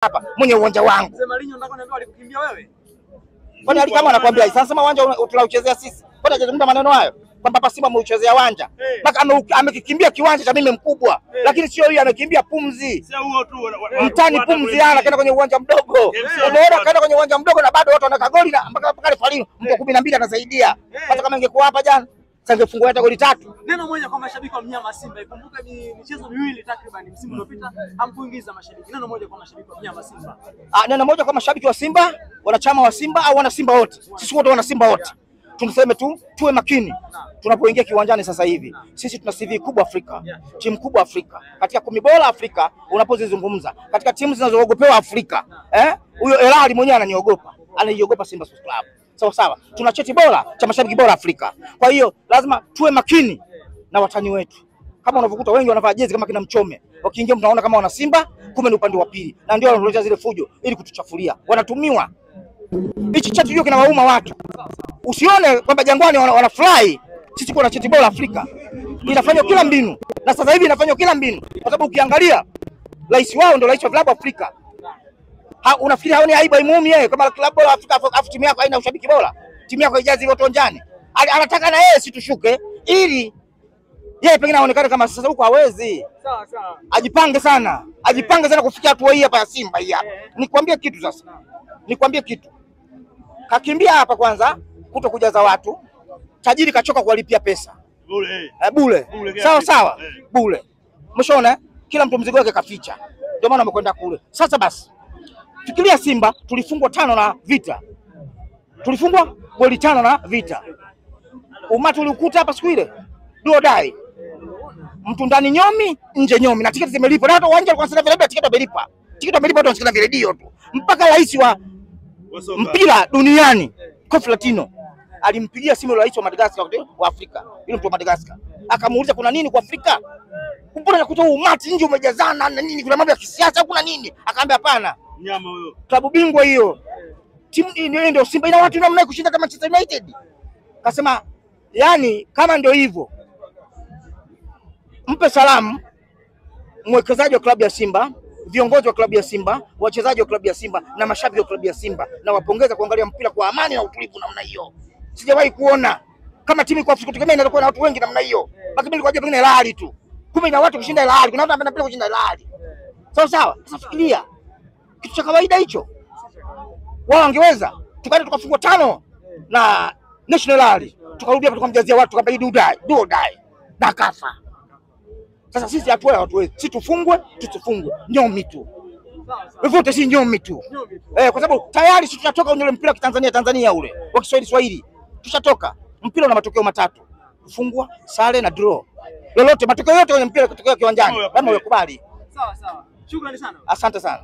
hapa mwenye uwanja wangu. Sema Malinho ndako niambia alikukimbia wewe. Kwani alikama anakuambia sasa uwanja tunauchezea sisi. Kwani hajazungumza maneno hayo? Kwamba hapa Simba ameuchezea uwanja. Mpaka amekikimbia kiwanja cha mimi mkubwa. Lakini sio hiyo amekimbia pumzi. Sio huo tu. Mtani pumzi ana kaenda kwenye uwanja mdogo. Unaona kaenda kwenye uwanja mdogo na bado watu wanaka goli na mpaka pale Falio mtu 12 anasaidia. Hata kama ingekuwa hapa jana sangefungwa hata goli 3. Neno moja kwa mashabiki wa mnyama Simba. Ikumbuke ni michezo miwili takriban msimu uliopita hamkuingiza mashabiki. Neno moja kwa mashabiki wa mnyama Simba. Neno moja kwa mashabiki wa Simba, wanachama wa Simba au wana Simba wote. Sisi wote wana Simba wote. Tunasema tu tuwe makini tunapoingia kiwanjani sasa hivi. Sisi tuna CV kubwa Afrika, timu kubwa Afrika. Katika 10 bora Afrika unapozizungumza, katika timu zinazoogopewa Afrika, huyo Elali mwenyewe ananiogopa. Anaiogopa Simba Sports Club. Sawa sawa. Tuna cheti bora cha mashabiki bora Afrika. Kwa hiyo lazima tuwe makini na watani wetu. Kama unavyokuta wengi wanavaa jezi kama kina Mchome. Wakiingia mnaona kama wana Simba, kumbe ni upande wa pili. Na ndio wanaleta zile fujo ili kutuchafulia. Wanatumiwa. Hichi cheti hiyo kinawauma watu. Usione kwamba Jangwani wanafurahi sisi kuna cheti bora Afrika. Inafanywa kila mbinu. Na sasa hivi inafanywa kila mbinu. Kwa sababu ukiangalia rais wao ndio rais wa klabu Afrika. Unafikiri haoni aibu imuumi yeye kama klabu bora Afrika afu timu yako haina ushabiki bora? Timu yako haijazi watu uwanjani. Anataka na yeye situshuke ili yeye pengine aonekane kama sasa huko hawezi. Sawa sawa. Ajipange sana. Ajipange sana kufikia hatua hii hapa ya Simba hii hapa. Nikwambie kitu sasa. Nikwambie kitu. Kakimbia hapa kwanza kutokujaza watu. Tajiri kachoka kuwalipia pesa. Bure. Sawa sawa. Bure. Mshaona kila mtu mzigo wake kaficha. Ndio maana amekwenda kule. Sasa basi. Fikiria Simba tulifungwa 5 na Vita. Tulifungwa goli 5 na Vita. Umati ulikuta hapa siku ile. Duo dai. Mtu ndani nyomi, nje nyomi na tiketi zimelipwa. Na hata uwanja kwa sababu labda tiketi wamelipa. Tiketi wamelipa watu wanasikia video tu. Mpaka rais wa mpira duniani Kofi Latino alimpigia simu rais wa Madagascar wa Afrika. Yule mtu wa Madagascar. Akamuuliza kuna nini kwa Afrika? Mbona nakuta umati nje umejazana na nini, kuna mambo ya kisiasa kuna nini? Akaambia hapana. Nyama huyo. Klabu bingwa hiyo. Timu ndio Simba ina watu namna kushinda kama Manchester United. Akasema yani kama ndio hivyo. Mpe salamu mwekezaji wa klabu ya Simba, viongozi wa klabu ya Simba, wachezaji wa klabu ya Simba na mashabiki wa klabu ya Simba, na wapongeza kuangalia mpira kwa amani na utulivu namna hiyo. Sijawahi kuona kama timu kwa Afrika tutegemea inakuwa na watu wengi namna hiyo. Baki mimi kwa pengine Elali tu. Kumbe ina watu kushinda Elali. Kuna watu wanapenda kushinda Elali. Sawa sawa. Sasa fikiria. Kitu cha kawaida hicho. Wao wangeweza tukaenda tukafungwa 5 na National Rally. Tukarudia tukamjazia watu kama hii duo dai. Na kafa. Sasa sisi hatuwe watu wetu. Sisi tufungwe, tusifungwe. Nyomi tu. Wote si nyomi tu. Kwa sababu tayari sisi tunatoka kwenye mpira wa Tanzania ule. Wa Kiswahili. Tushatoka. Mpira una matokeo 3. Kufungwa, sare na draw. Lolote matokeo yote kwenye mpira kutokea kiwanjani. Kama uyakubali. Sawa sawa. Shukrani sana. Asante sana.